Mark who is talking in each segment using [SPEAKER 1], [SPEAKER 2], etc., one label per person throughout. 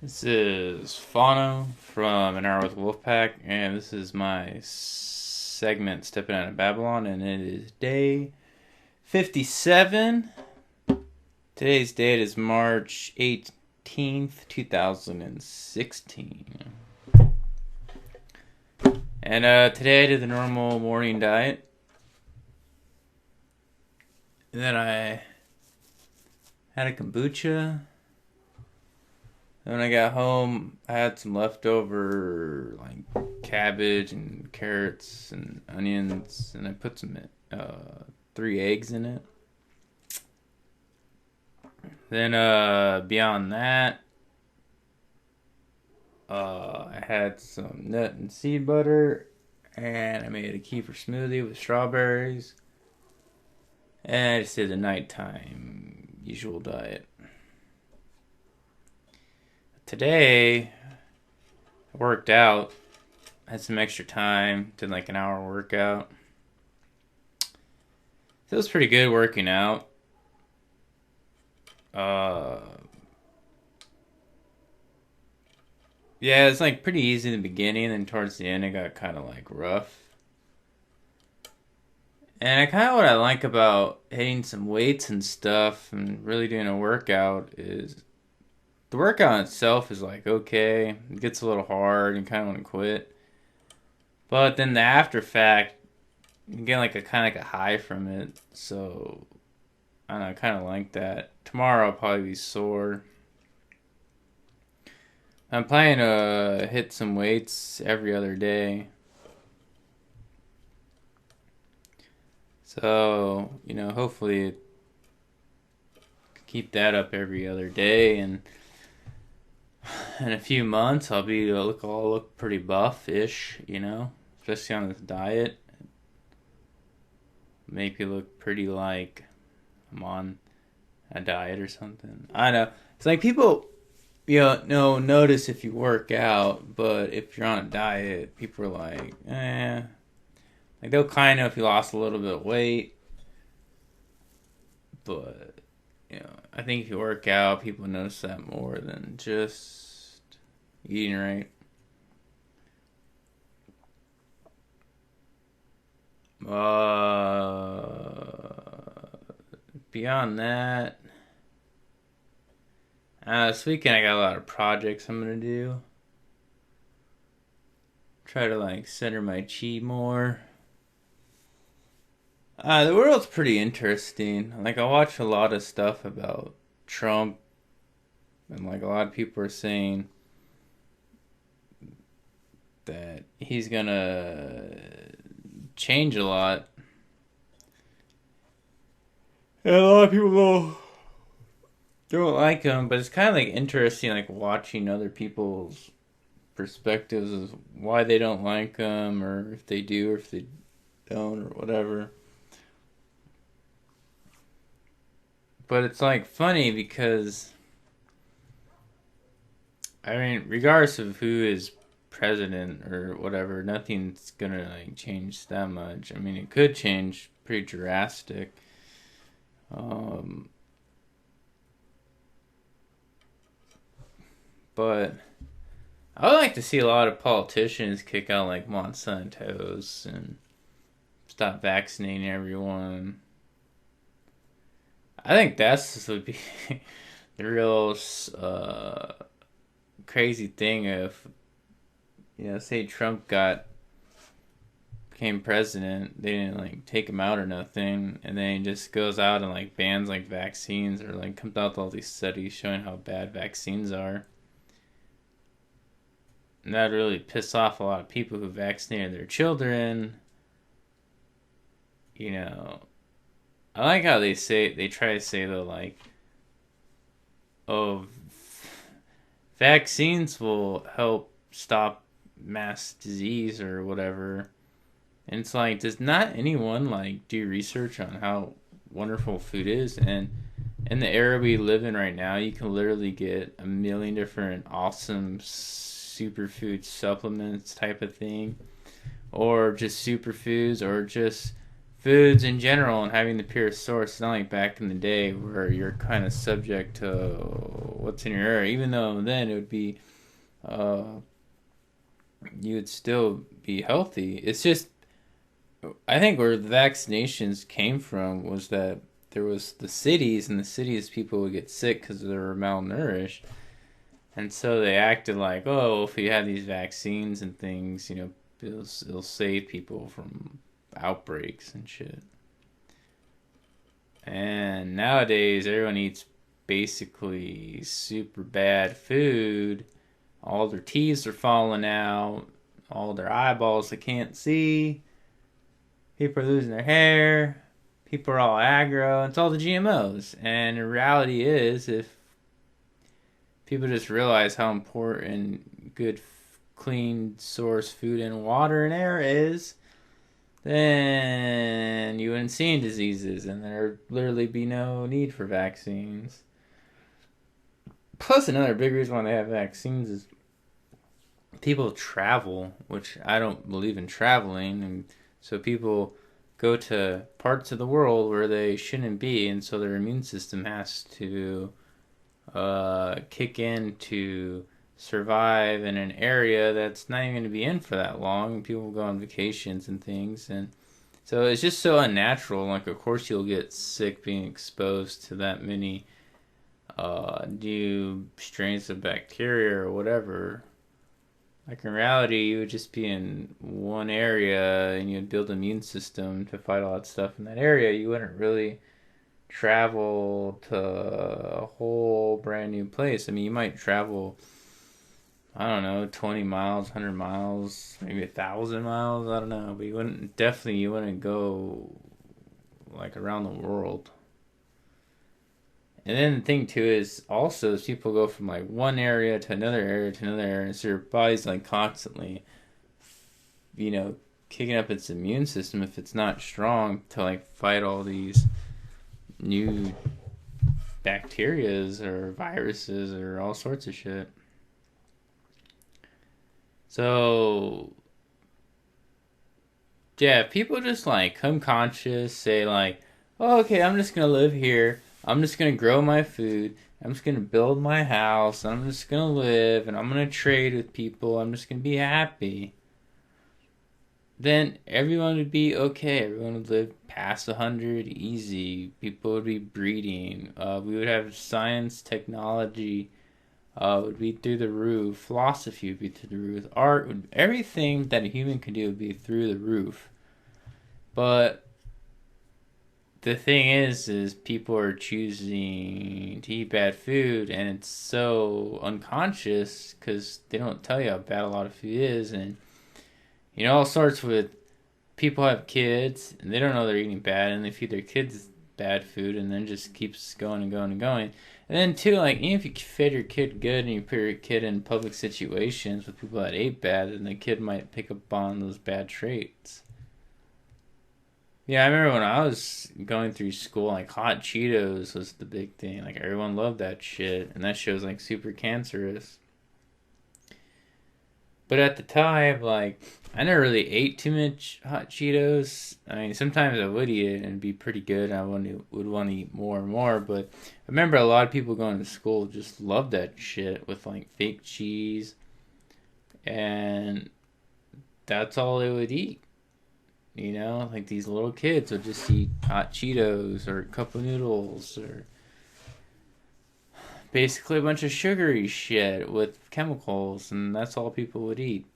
[SPEAKER 1] This is Fano from An Hour with Wolfpack, and this is my segment Steppin Out of Babylon, and it is day 57. Today's date is March 18th, 2016. And today I did the normal morning diet. And then I had a kombucha. When I got home, I had some leftover like cabbage and carrots and onions, and I put some 3 eggs in it. Then beyond that, I had some nut and seed butter, and I made a kefir smoothie with strawberries, and I just did the nighttime usual diet. Today, I worked out, had some extra time, did like an hour workout. Feels pretty good working out. Yeah, it's like pretty easy in the beginning, and towards the end it got kind of like rough. And kind of what I like about hitting some weights and stuff and really doing a workout is the workout itself is like okay, it gets a little hard and kind of want to quit. But then the after fact, you get like a kind of like a high from it. So I don't know, I kind of like that. Tomorrow I'll probably be sore. I'm planning to hit some weights every other day. So, hopefully keep that up every other day, and in a few months I'll look pretty buff-ish, especially on this diet. Make me look pretty like I'm on a diet or something. I know. It's like people, notice if you work out, but if you're on a diet, people are like, eh. Like, they'll kind of if you lost a little bit of weight. But, I think if you work out, people notice that more than just eating right. Beyond that, this weekend I got a lot of projects I'm going to do. Try to, like, center my chi more. The world's pretty interesting. Like, I watch a lot of stuff about Trump, and like a lot of people are saying that he's gonna change a lot. And a lot of people don't like him, but it's kind of like interesting, like watching other people's perspectives of why they don't like him, or if they do, or if they don't, or whatever. But it's like funny because, I mean, regardless of who is president or whatever, nothing's gonna like change that much. I mean, it could change pretty drastic. But I would like to see a lot of politicians kick out like Monsanto's and stop vaccinating everyone. I think this would be the real crazy thing if, say Trump became president, they didn't like take him out or nothing, and then he just goes out and like bans like vaccines or like comes out with all these studies showing how bad vaccines are. And that really piss off a lot of people who vaccinated their children. I like how they try to say though, like, oh, vaccines will help stop mass disease or whatever. And it's like, does not anyone like do research on how wonderful food is? And in the era we live in right now, you can literally get a million different awesome superfood supplements type of thing, or just superfoods, or just foods in general and having the purest source. It's not like back in the day where you're kind of subject to what's in your area. Even though then it would be, uh, you would still be healthy. It's just, I think where the vaccinations came from was that there was the cities, and the cities people would get sick because they were malnourished. And so they acted like, oh, if we have these vaccines and things, it'll save people from outbreaks and shit. And nowadays, everyone eats basically super bad food. All their teeth are falling out. All their eyeballs they can't see. People are losing their hair. People are all aggro. It's all the GMOs. And the reality is, if people just realize how important good, clean source food and water and air is, then you wouldn't see any diseases and there'd literally be no need for vaccines. Plus, another big reason why they have vaccines is people travel, which I don't believe in traveling, and so people go to parts of the world where they shouldn't be, and so their immune system has to kick in to survive in an area that's not even going to be in for that long. People go on vacations and things, and so it's just so unnatural. Like, of course, you'll get sick being exposed to that many new strains of bacteria or whatever. Like, in reality, you would just be in one area and you'd build an immune system to fight all that stuff in that area. You wouldn't really travel to a whole brand new place. I mean, you might travel, I don't know, 20 miles, 100 miles, maybe 1,000 miles, I don't know. But you wouldn't go like around the world. And then the thing too is also is people go from like one area to another area to another area, and so your body's like constantly, you know, kicking up its immune system if it's not strong to like fight all these new bacterias or viruses or all sorts of shit. So yeah, people just like come conscious, say like, oh, okay, I'm just gonna live here. I'm just gonna grow my food. I'm just gonna build my house. I'm just gonna live, and I'm gonna trade with people. I'm just gonna be happy. Then everyone would be okay. Everyone would live past 100 easy. People would be breeding. We would have science, technology. Would be through the roof. Philosophy would be through the roof. Art would everything that a human could do would be through the roof. But the thing is people are choosing to eat bad food, and it's so unconscious because they don't tell you how bad a lot of food is, and it all starts with people have kids and they don't know they're eating bad, and they feed their kids bad food, and then just keeps going and going and going. And then too, like, even if you fed your kid good and you put your kid in public situations with people that ate bad, then the kid might pick up on those bad traits. Yeah, I remember when I was going through school, like hot Cheetos was the big thing. Like everyone loved that shit, and that shit was like super cancerous. But at the time, like I never really ate too much hot Cheetos. I mean, sometimes I would eat it and it'd be pretty good. And would want to eat more and more. But I remember a lot of people going to school just loved that shit with like fake cheese, and that's all they would eat. Like these little kids would just eat hot Cheetos or cup of noodles or basically a bunch of sugary shit with chemicals, and that's all people would eat.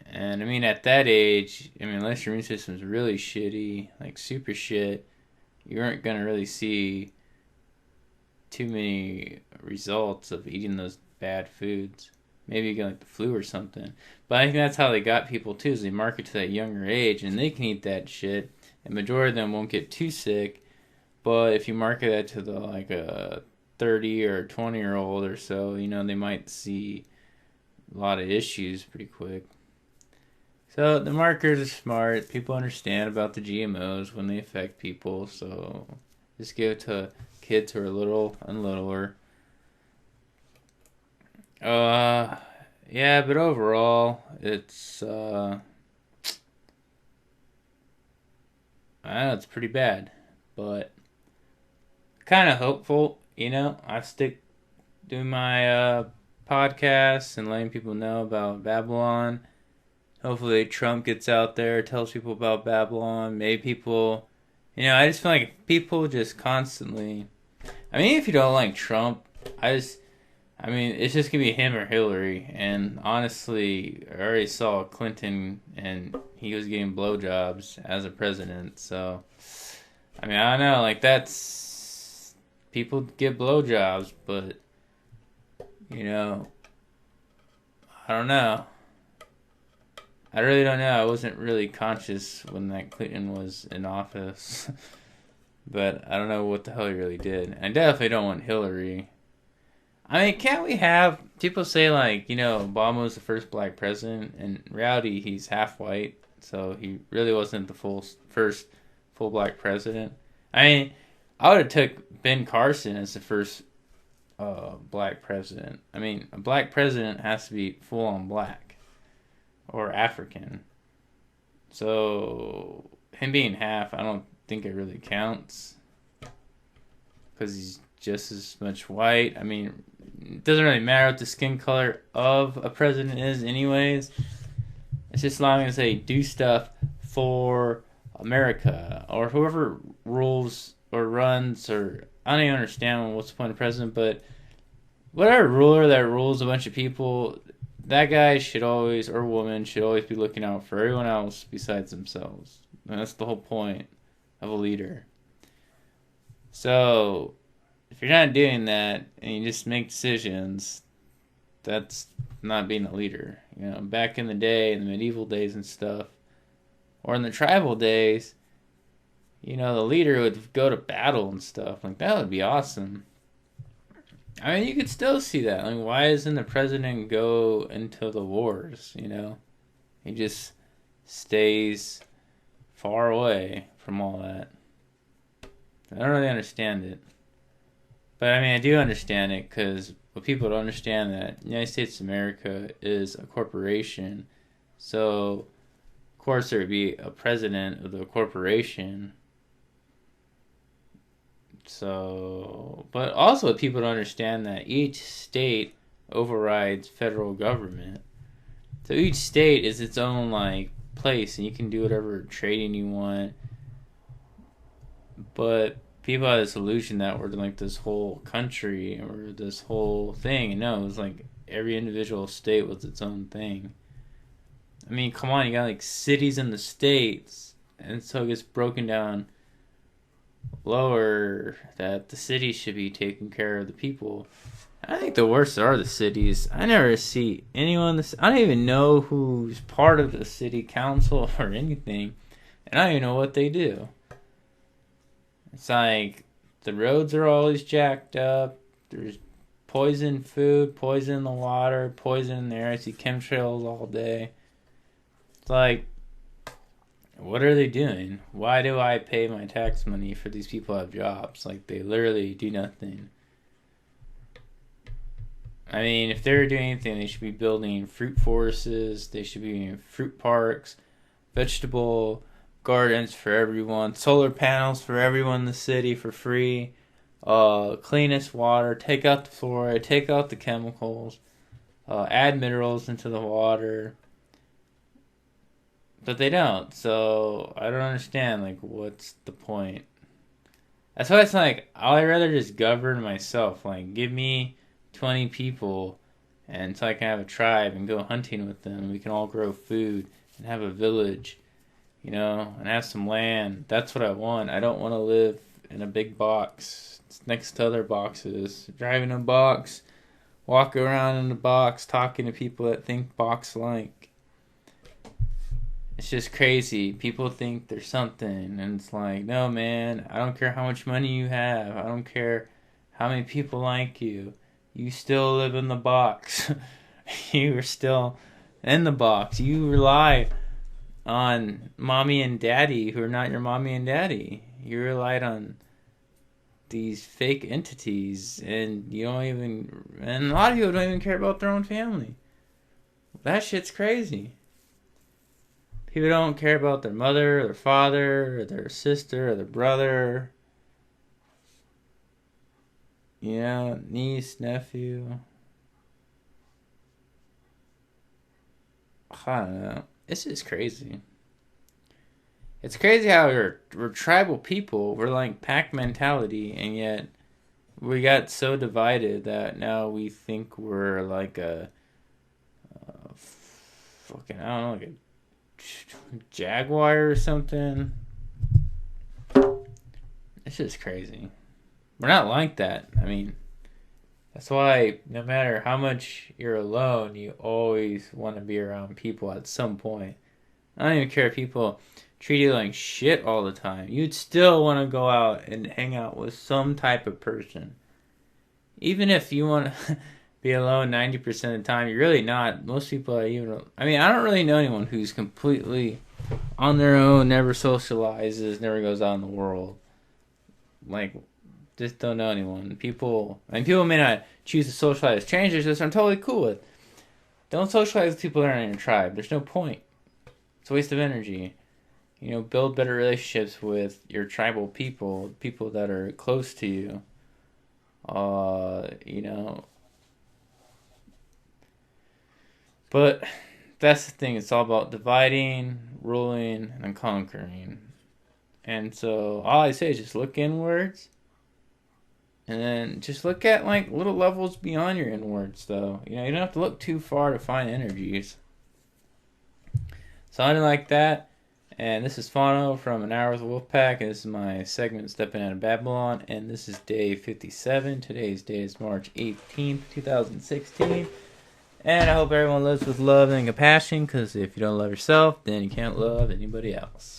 [SPEAKER 1] And I mean, at that age, I mean, unless your immune system's really shitty, like super shit, you aren't gonna really see too many results of eating those bad foods. Maybe you get like the flu or something. But I think that's how they got people too, is they market to that younger age, and they can eat that shit, and majority of them won't get too sick. But if you market that to the like a 30 or 20-year old or so, they might see a lot of issues pretty quick. So the marketers are smart. People understand about the GMOs when they affect people. So just give it to kids who are little and littler. Yeah, but overall, it's I know it's pretty bad, but kind of hopeful. I stick doing my podcasts and letting people know about Babylon. Hopefully, Trump gets out there, tells people about Babylon. Maybe people, I just feel like people just constantly. I mean, if you don't like Trump, it's just gonna be him or Hillary. And honestly, I already saw Clinton, and he was getting blowjobs as a president. So, I mean, I don't know, like that's people get blowjobs, but I don't know. I really don't know. I wasn't really conscious when that Clinton was in office. But I don't know what the hell he really did. I definitely don't want Hillary. I mean, can't we have people say like, Obama was the first black president? In reality, he's half white, so he really wasn't the first full black president. I mean, I would have took Ben Carson as the first black president. I mean, a black president has to be full on black or African. So him being half, I don't think it really counts because he's just as much white. I mean, it doesn't really matter what the skin color of a president is, anyways. It's just allowing to say do stuff for America or whoever rules or runs, or I don't even understand what's the point of president, but whatever ruler that rules a bunch of people, that guy should always, or woman should always be looking out for everyone else besides themselves. And that's the whole point of a leader. So, if you're not doing that and you just make decisions, that's not being a leader. Back in the day, in the medieval days and stuff, or in the tribal days, the leader would go to battle and stuff. Like, that would be awesome. I mean, you could still see that. Like, why doesn't the president go into the wars, He just stays far away from all that. I don't really understand it. But, I mean, I do understand it because what people don't understand that the United States of America is a corporation. So, of course, there would be a president of the corporation. So, but also people don't understand that each state overrides federal government. So each state is its own, like, place, and you can do whatever trading you want. But people have this illusion that we're like this whole country or this whole thing. And no, it was like every individual state was its own thing. I mean, come on, you got like cities in the states, and so it gets broken down lower that the cities should be taking care of the people. I think the worst are the cities. I never see anyone. I don't even know who's part of the city council or anything, and I don't even know what they do. It's like the roads are always jacked up. There's poison food, poison in the water, poison in the air. I see chemtrails all day. It's like, what are they doing? Why do I pay my tax money for these people to have jobs? Like, they literally do nothing. I mean, if they're doing anything, they should be building fruit forests. They should be doing fruit parks, vegetable gardens for everyone, solar panels for everyone in the city for free, cleanest water, take out the fluoride, take out the chemicals, add minerals into the water. But they don't, so I don't understand, like, what's the point? That's why it's like, I'd rather just govern myself. Like, give me 20 people, and so I can have a tribe and go hunting with them. We can all grow food and have a village, and have some land. That's what I want. I don't want to live in a big box next to other boxes. Drive in a box, walk around in a box, talking to people that think box-like. It's just crazy. People think there's something, and it's like, no, man, I don't care how much money you have. I don't care how many people like you. You still live in the box. You are still in the box. You rely on mommy and daddy who are not your mommy and daddy. You relied on these fake entities, and and a lot of people don't even care about their own family. That shit's crazy. People don't care about their mother, or their father, or their sister, or their brother. You know, niece, nephew. I don't know. It's just crazy. It's crazy how we're tribal people. We're like pack mentality, and yet we got so divided that now we think we're like a fucking, I don't know, like a jaguar or something. It's just crazy. We're not like that. I mean, that's why no matter how much you're alone, you always want to be around people at some point. I don't even care if people treat you like shit all the time. You'd still want to go out and hang out with some type of person. Even if you want to be alone 90% of the time, you're really not. Most people are even. I mean, I don't really know anyone who's completely on their own, never socializes, never goes out in the world. Like, just don't know anyone. People may not choose to socialize strangers, which I'm totally cool with. Don't socialize with people that aren't in your tribe. There's no point. It's a waste of energy. You know, build better relationships with your tribal people, people that are close to you. You know. But that's the thing. It's all about dividing, ruling, and conquering. And so all I say is just look inwards. And then just look at like little levels beyond your inwards, though. You know, you don't have to look too far to find energies. Something like that. And this is Fano from An Hour with the Wolfpack. And this is my segment Stepping Out of Babylon. And this is day 57. Today's day is March 18th, 2016. And I hope everyone lives with love and compassion. Because if you don't love yourself, then you can't love anybody else.